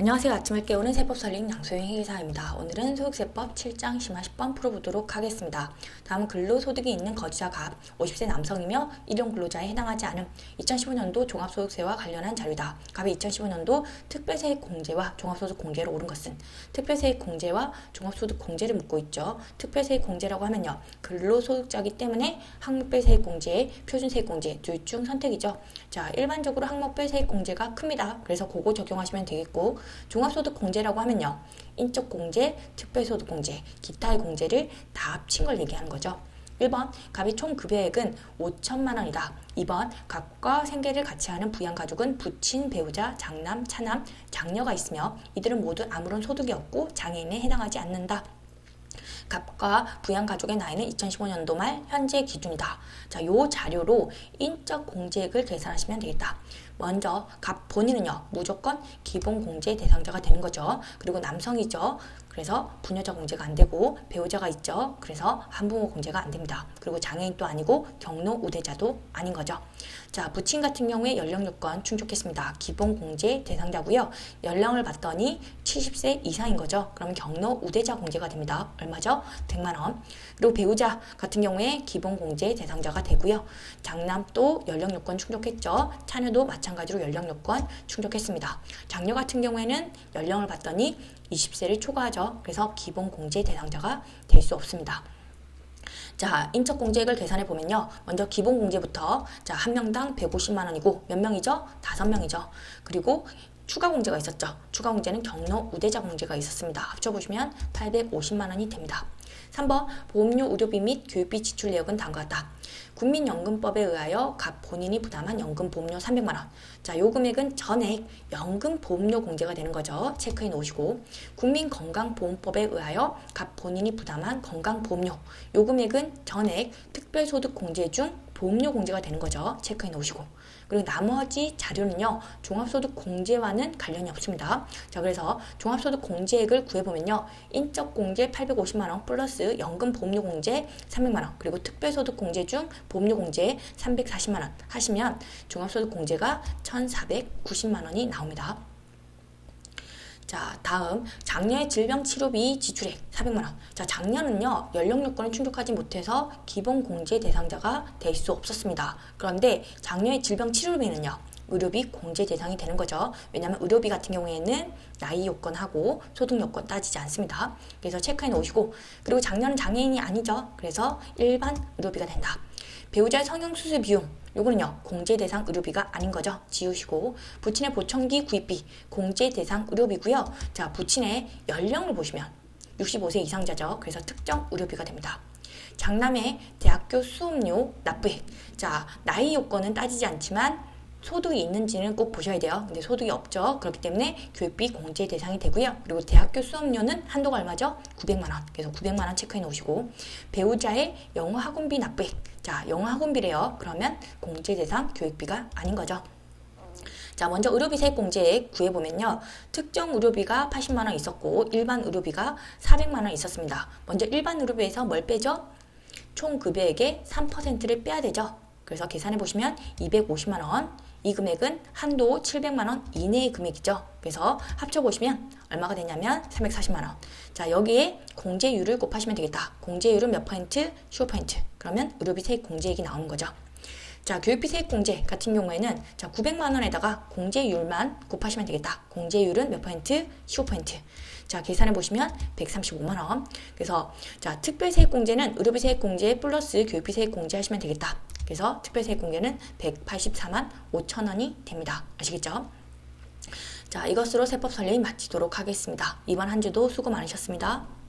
안녕하세요. 아침을 깨우는 세법 설립 양소영 회계사입니다. 오늘은 소득세법 7장 심화 10번 풀어보도록 하겠습니다. 다음은 근로소득이 있는 거주자 갑 50세 남성이며 일용 근로자에 해당하지 않음 2015년도 종합소득세와 관련한 자료다. 갑이 2015년도 특별세액 공제와 종합소득 공제로 옳은 것은 특별세액 공제와 종합소득 공제를 묻고 있죠. 특별세액 공제라고 하면요. 근로소득자이기 때문에 항목별 세액 공제, 표준세액 공제 둘 중 선택이죠. 자, 일반적으로 항목별 세액 공제가 큽니다. 그래서 그거 적용하시면 되겠고 종합소득 공제라고 하면요. 인적 공제, 특별소득 공제, 기타의 공제를 다 합친 걸 얘기하는 거죠. 1번, 갑의 총 급여액은 5천만 원이다. 2번, 갑과 생계를 같이 하는 부양가족은 부친, 배우자, 장남, 차남, 장녀가 있으며 이들은 모두 아무런 소득이 없고 장애인에 해당하지 않는다. 갑과 부양가족의 나이는 2015년도 말 현재 기준이다. 자, 요 자료로 인적 공제액을 계산하시면 되겠다. 먼저 갑 본인은요. 무조건 기본공제 대상자가 되는 거죠. 그리고 남성이죠. 그래서 부녀자 공제가 안 되고 배우자가 있죠. 그래서 한부모 공제가 안 됩니다. 그리고 장애인도 아니고 경로 우대자도 아닌 거죠. 자, 부친 같은 경우에 연령 요건 충족했습니다. 기본공제 대상자고요. 연령을 봤더니 70세 이상인 거죠. 그럼 경로 우대자 공제가 됩니다. 얼마죠? 100만 원. 그리고 배우자 같은 경우에 기본공제 대상자가 되고요. 장남도 연령 요건 충족했죠. 자녀도 마찬가지로 연령 요건 충족했습니다. 장녀 같은 경우에는 연령을 봤더니 20세를 초과하죠. 그래서 기본공제 대상자가 될 수 없습니다. 자, 인적공제액을 계산해 보면요. 먼저 기본공제부터 자, 한 명당 150만 원이고 몇 명이죠? 5명이죠. 그리고 추가공제가 있었죠. 추가공제는 경로 우대자 공제가 있었습니다. 합쳐보시면 850만 원이 됩니다. 3번 보험료 의료비 및 교육비 지출 내역은 다음과 같다. 국민연금법에 의하여 각 본인이 부담한 연금보험료 300만 원. 자, 요 금액은 전액 연금보험료 공제가 되는 거죠. 체크해 놓으시고 국민건강보험법에 의하여 각 본인이 부담한 건강보험료. 요 금액은 전액 특별소득 공제 중 보험료 공제가 되는 거죠. 체크해 놓으시고 그리고 나머지 자료는요. 종합소득 공제와는 관련이 없습니다. 자, 그래서 종합소득 공제액을 구해보면요. 인적 공제 850만 원 플러스 연금 보험료 공제 300만 원 그리고 특별소득 공제 중 보험료 공제 340만 원 하시면 종합소득 공제가 1,490만 원이 나옵니다. 자, 다음 장녀의 질병치료비 지출액 400만 원. 자, 장녀는요. 연령 요건을 충족하지 못해서 기본공제 대상자가 될 수 없었습니다. 그런데 장녀의 질병치료비는요. 의료비 공제 대상이 되는 거죠. 왜냐하면 의료비 같은 경우에는 나이 요건하고 소득 요건 따지지 않습니다. 그래서 체크해 놓으시고 그리고 장녀는 장애인이 아니죠. 그래서 일반 의료비가 된다. 배우자의 성형수술 비용 요거는요 공제 대상 의료비가 아닌 거죠. 지우시고 부친의 보청기 구입비 공제 대상 의료비고요. 자, 부친의 연령을 보시면 65세 이상자죠. 그래서 특정 의료비가 됩니다. 장남의 대학교 수업료 납부액. 자, 나이 요건은 따지지 않지만 소득이 있는지는 꼭 보셔야 돼요. 근데 소득이 없죠. 그렇기 때문에 교육비 공제 대상이 되고요. 그리고 대학교 수업료는 한도가 얼마죠? 900만 원. 그래서 900만 원 체크해 놓으시고 배우자의 영어 학원비 납부액. 자, 영어 학원비래요. 그러면 공제 대상 교육비가 아닌 거죠. 자, 먼저 의료비 세액 공제액 구해보면요. 특정 의료비가 80만 원 있었고 일반 의료비가 400만 원 있었습니다. 먼저 일반 의료비에서 뭘 빼죠? 총 급여액의 3%를 빼야 되죠. 그래서 계산해보시면 250만 원. 이 금액은 한도 700만 원 이내의 금액이죠. 그래서 합쳐보시면 얼마가 되냐면 340만 원. 자, 여기에 공제율을 곱하시면 되겠다. 공제율은 몇 퍼센트? 15%. 그러면 의료비 세액 공제액이 나오는 거죠. 자, 교육비 세액 공제 같은 경우에는 자, 900만 원에다가 공제율만 곱하시면 되겠다. 공제율은 몇 퍼센트? 15%. 자, 계산해 보시면 135만 원. 그래서 자, 특별 세액 공제는 의료비 세액 공제 플러스 교육비 세액 공제 하시면 되겠다. 그래서 특별 세액 공제는 184만 5천 원이 됩니다. 아시겠죠? 자, 이것으로 세법 설립 마치도록 하겠습니다. 이번 한 주도 수고 많으셨습니다.